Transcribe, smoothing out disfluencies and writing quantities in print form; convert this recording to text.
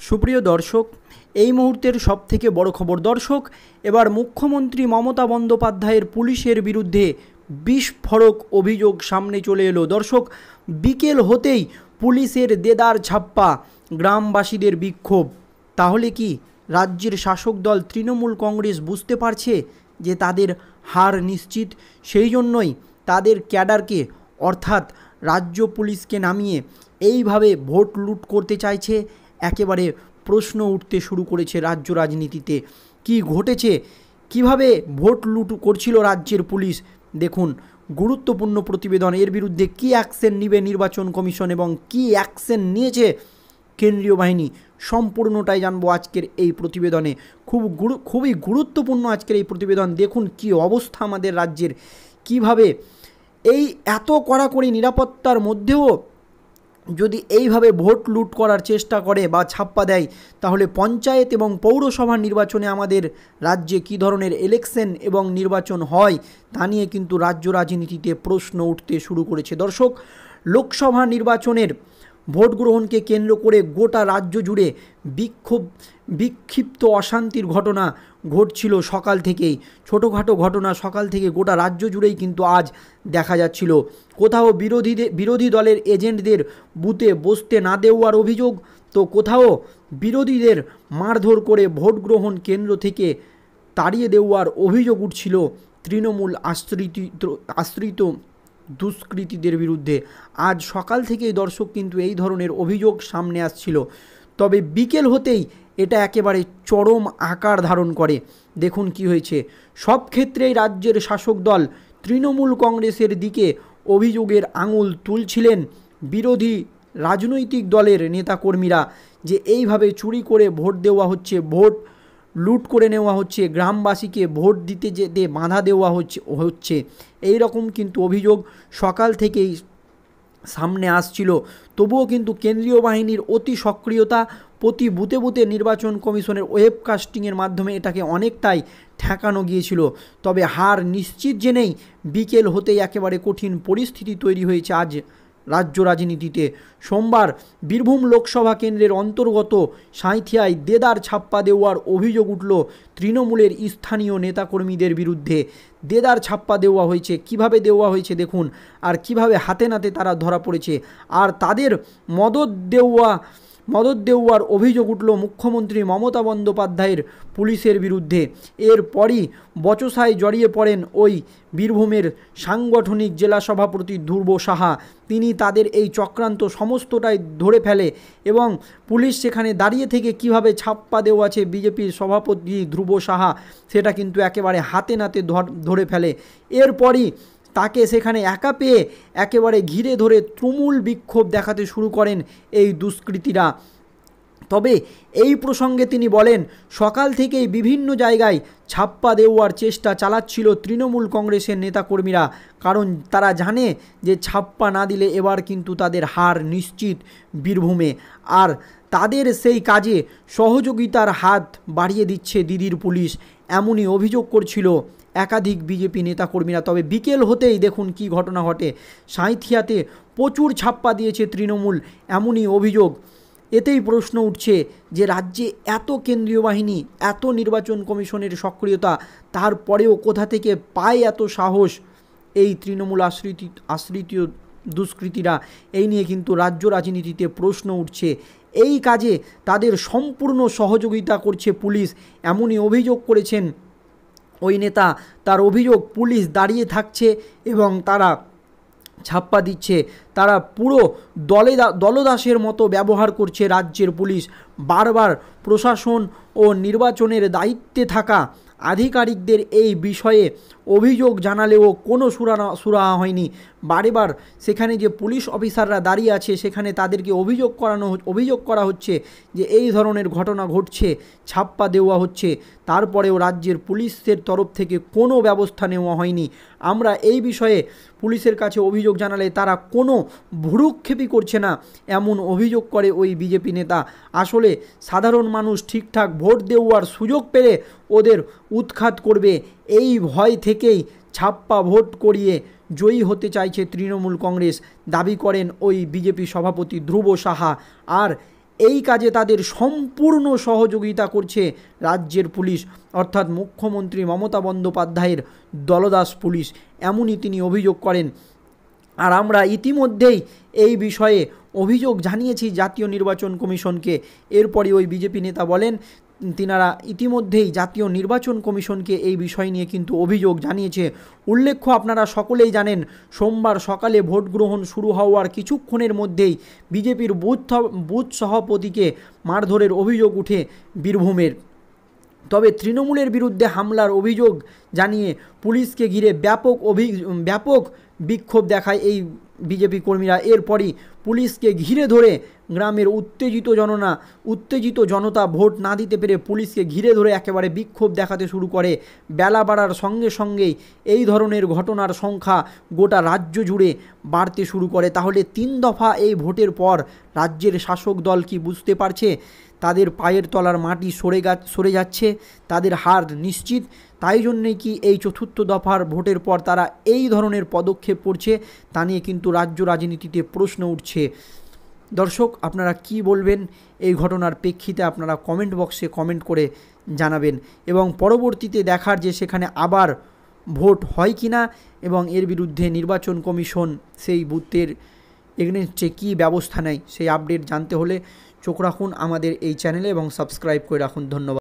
সুপ্রিয় দর্শক, এই মুহূর্তের সবথেকে বড় খবর দর্শক, এবার মুখ্যমন্ত্রী মমতা বন্দ্যোপাধ্যায়ের পুলিশের বিরুদ্ধে বিস্ফোরক অভিযোগ সামনে চলে এলো। দর্শক, বিকেল হতেই পুলিশের দেদার ছাপ্পা, গ্রামবাসীদের বিক্ষোভ। তাহলে কি রাজ্যের শাসক দল তৃণমূল কংগ্রেস বুঝতে পারছে যে তাদের হার নিশ্চিত? সেই জন্যই তাদের ক্যাডারকে অর্থাৎ রাজ্য পুলিশকে নামিয়ে এইভাবে ভোট লুট করতে চাইছে। একেবারে প্রশ্ন উঠতে শুরু করেছে রাজ্য রাজনীতিতে। কি ঘটেছে, কিভাবে ভোট লুট করছিল রাজ্যের পুলিশ? দেখুন গুরুত্বপূর্ণ প্রতিবেদন। এর বিরুদ্ধে কী অ্যাকশন নেবে নির্বাচন কমিশন এবং কী অ্যাকশন নিয়েছে কেন্দ্রীয় বাহিনী, সম্পূর্ণটাই জানবো আজকের এই প্রতিবেদনে। খুবই গুরুত্বপূর্ণ আজকের এই প্রতিবেদন। দেখুন কি অবস্থা আমাদের রাজ্যের, কিভাবে এই এত কড়াকড়ি নিরাপত্তার মধ্যেও যদি এইভাবে ভোট লুট করার চেষ্টা করে বা ছাপ্পা দেয়, তাহলে পঞ্চায়েত এবং পৌরসভা নির্বাচনে আমাদের রাজ্যে কী ধরনের ইলেকশন এবং নির্বাচন হয় তা নিয়ে কিন্তু রাজ্য রাজনীতিতে প্রশ্ন উঠতে শুরু করেছে। দর্শক, লোকসভা নির্বাচনের ভোট গ্রহণকে কেন্দ্র করে গোটা রাজ্য জুড়ে বিক্ষিপ্ত অশান্তির ঘটনা ঘটছিল সকাল থেকেই। ছোটোখাটো ঘটনা সকাল থেকে গোটা রাজ্য জুড়েই কিন্তু আজ দেখা যাচ্ছিল। কোথাও বিরোধী দলের এজেন্টদের বুথে বসতে না দেওয়ার অভিযোগ, তো কোথাও বিরোধীদের মারধর করে ভোট গ্রহণ কেন্দ্র থেকে তাড়িয়ে দেওয়ার অভিযোগ উঠছিল তৃণমূল আশ্রিত দুষ্কৃতীদের বিরুদ্ধে। আজ সকাল থেকেই দর্শক কিন্তু এই ধরনের অভিযোগ সামনে আসছিল, তবে বিকেল হতেই এটা একেবারে চরম আকার ধারণ করে। দেখুন কি হয়েছে। সব ক্ষেত্রেই রাজ্যের শাসক দল তৃণমূল কংগ্রেসের দিকে অভিযোগের আঙুল তুলছিলেন বিরোধী রাজনৈতিক দলের নেতাকর্মীরা, যে এইভাবে চুরি করে ভোট দেওয়া হচ্ছে, ভোট লুট করে নেওয়া হচ্ছে, গ্রামবাসীকে ভোট দিতে যেতে বাধা দেওয়া হচ্ছে। এই রকম কিন্তু অভিযোগ সকাল থেকেই সামনে আসছিল। তবুও কিন্তু কেন্দ্রীয় বাহিনীর অতি সক্রিয়তা, প্রতি বুথে বুথে নির্বাচন কমিশনের ওয়েবকাস্টিংয়ের মাধ্যমে এটাকে অনেকটাই ঠেকানো গিয়েছিল। তবে হার নিশ্চিত জেনেই বিকেল হতেই একেবারে কঠিন পরিস্থিতি তৈরি হয়েছে আজ রাজ্য রাজনীতিতে। সোমবার বীরভূম লোকসভা কেন্দ্রের অন্তর্গত সাঁইথিয়ায় দেদার ছাপ্পা দেওয়ার অভিযোগ উঠল তৃণমূলের স্থানীয় নেতাকর্মীদের বিরুদ্ধে। দেদার ছাপ্পা দেওয়া হয়েছে, কিভাবে দেওয়া হয়েছে দেখুন, আর কিভাবে হাতে নাতে তারা ধরা পড়েছে। আর তাদের মদত দেওয়ার অভিযোগ উঠল মুখ্যমন্ত্রী মমতা বন্দ্যোপাধ্যায়ের পুলিশের বিরুদ্ধে। এরপরই বচসায় জড়িয়ে পড়েন ওই বীরভূমের সাংগঠনিক জেলা সভাপতি ধ্রুব সাহা। তিনি তাদের এই চক্রান্ত সমস্তটাই ধরে ফেলে এবং পুলিশ সেখানে দাঁড়িয়ে থেকে কিভাবে ছাপ্পা দেওয়া আছে বিজেপির সভাপতি ধ্রুব সাহা, সেটা কিন্তু একেবারে হাতে নাতে ধরে ফেলে। এরপরই তাকে সেখানে একা পেয়ে একেবারে ঘিরে ধরে তুমুল বিক্ষোভ দেখাতে শুরু করেন এই দুষ্কৃতীরা। তবে এই প্রসঙ্গে তিনি বলেন, সকাল থেকেই বিভিন্ন জায়গায় ছাপ্পা দেওয়ার চেষ্টা চালাচ্ছিল তৃণমূল কংগ্রেসের নেতাকর্মীরা, কারণ তারা জানে যে ছাপ্পা না দিলে এবার কিন্তু তাদের হার নিশ্চিত বীরভূমে। আর তাদের সেই কাজে সহযোগিতার হাত বাড়িয়ে দিচ্ছে দিদির পুলিশ, এমনই অভিযোগ করছিল একাধিক বিজেপি নেতাকর্মীরা। তবে বিকেল হতেই দেখুন কি ঘটনা ঘটে। সাঁইথিয়াতে প্রচুর ছাপ্পা দিয়েছে তৃণমূল, এমনই অভিযোগ। এতেই প্রশ্ন উঠছে যে রাজ্যে এত কেন্দ্রীয় বাহিনী, এত নির্বাচন কমিশনের সক্রিয়তা, তারপরেও কোথা থেকে পায় এত সাহস এই তৃণমূল আশ্রিত দুষ্কৃতীরা? এই নিয়ে কিন্তু রাজ্য রাজনীতিতে প্রশ্ন উঠছে। এই কাজে তাদের সম্পূর্ণ সহযোগিতা করছে পুলিশ, এমনই অভিযোগ করেছেন ওই নেতা। তার অভিযোগ, পুলিশ দাঁড়িয়ে থাকছে এবং তারা ছাপ্পা দিচ্ছে, তারা পুরো দলদাসের মতো ব্যবহার করছে রাজ্যের পুলিশ। বারবার প্রশাসন ও নির্বাচনের দায়িত্বে থাকা আধিকারিকদের এই বিষয়ে অভিযোগ জানালেও কোনো সুরাহা হয়নি। বারবার সেখানে যে পুলিশ অফিসাররা দাঁড়িয়ে আছে সেখানে তাদেরকে অভিযোগ করা হচ্ছে যে এই ধরনের ঘটনা ঘটছে, ছাপ্পা দেওয়া হচ্ছে, তারপরেও রাজ্যের পুলিশের তরফ থেকে কোনো ব্যবস্থা নেওয়া হয়নি। আমরা এই বিষয়ে পুলিশের কাছে অভিযোগ জানালে তারা কোনো ভ্রুক্ষেপই করছে না, এমন অভিযোগ করে ওই বিজেপি নেতা। আসলে সাধারণ মানুষ ঠিকঠাক ভোট দেওয়ার সুযোগ পেলে ওদের উৎখাত করবে, এই ভয় থেকেই ছাপ্পা ভোট করিয়ে জয়ী হতে চাইছে তৃণমূল কংগ্রেস, দাবি করেন ওই বিজেপি সভাপতি ধ্রুব সাহা। আর এই কাজে তাদের সম্পূর্ণ সহযোগিতা করছে রাজ্যের পুলিশ, অর্থাৎ মুখ্যমন্ত্রী মমতা বন্দ্যোপাধ্যায়ের দলদাস পুলিশ, এমনই তিনি অভিযোগ করেন। আর আমরা ইতিমধ্যেই এই বিষয়ে অভিযোগ জানিয়েছি জাতীয় নির্বাচন কমিশনকে। এরপরই ওই বিজেপি নেতা বলেন তিনারা ইতিমধ্যেই জাতীয় নির্বাচন কমিশনকে এই বিষয় নিয়ে কিন্তু অভিযোগ জানিয়েছে। উল্লেখ্য, আপনারা সকলেই জানেন সোমবার সকালে ভোট গ্রহণ শুরু হওয়ার কিছুক্ষণের মধ্যেই বিজেপির বুথ সভাপতিকে মারধরের অভিযোগ উঠে বীরভূমের। তবে তৃণমূলের বিরুদ্ধে হামলার অভিযোগ জানিয়ে পুলিশকে ঘিরে ব্যাপক বিক্ষোভ দেখায় এই বিজেপি কর্মীরা। এরপরই পুলিশকে ঘিরে ধরে গ্রামের উত্তেজিত জনতা ভোট না দিতে পেরে পুলিশকে ঘিরে ধরে একেবারে বিক্ষোভ দেখাতে শুরু করে। বেলা বাড়ার সঙ্গে সঙ্গেই এই ধরনের ঘটনার সংখ্যা গোটা রাজ্য জুড়ে বাড়তে শুরু করে। তাহলে 3 দফা এই ভোটের পর রাজ্যের শাসক দল কি বুঝতে পারছে তাদের পায়ের তলার মাটি সরে যাচ্ছে, তাদের হার নিশ্চিত? তাই জন্যেই কি এই 4র্থ দফার ভোটের পর তারা এই ধরনের পদক্ষেপ করছে, তা নিয়ে কিন্তু রাজ্য রাজনীতিতে প্রশ্ন উঠছে। দর্শক, আপনারা কি বলবেন এই ঘটনার প্রেক্ষিতে আপনারা কমেন্ট বক্সে কমেন্ট করে জানাবেন, এবং পরবর্তীতে দেখার যে সেখানে আবার ভোট হয় কি না, এবং এর বিরুদ্ধে নির্বাচন কমিশন সেই বুথের এগেনস্টে কী ব্যবস্থা নেয় সেই আপডেট জানতে হলে চোখ রাখুন আমাদের এই চ্যানেলে এবং সাবস্ক্রাইব করে রাখুন। ধন্যবাদ।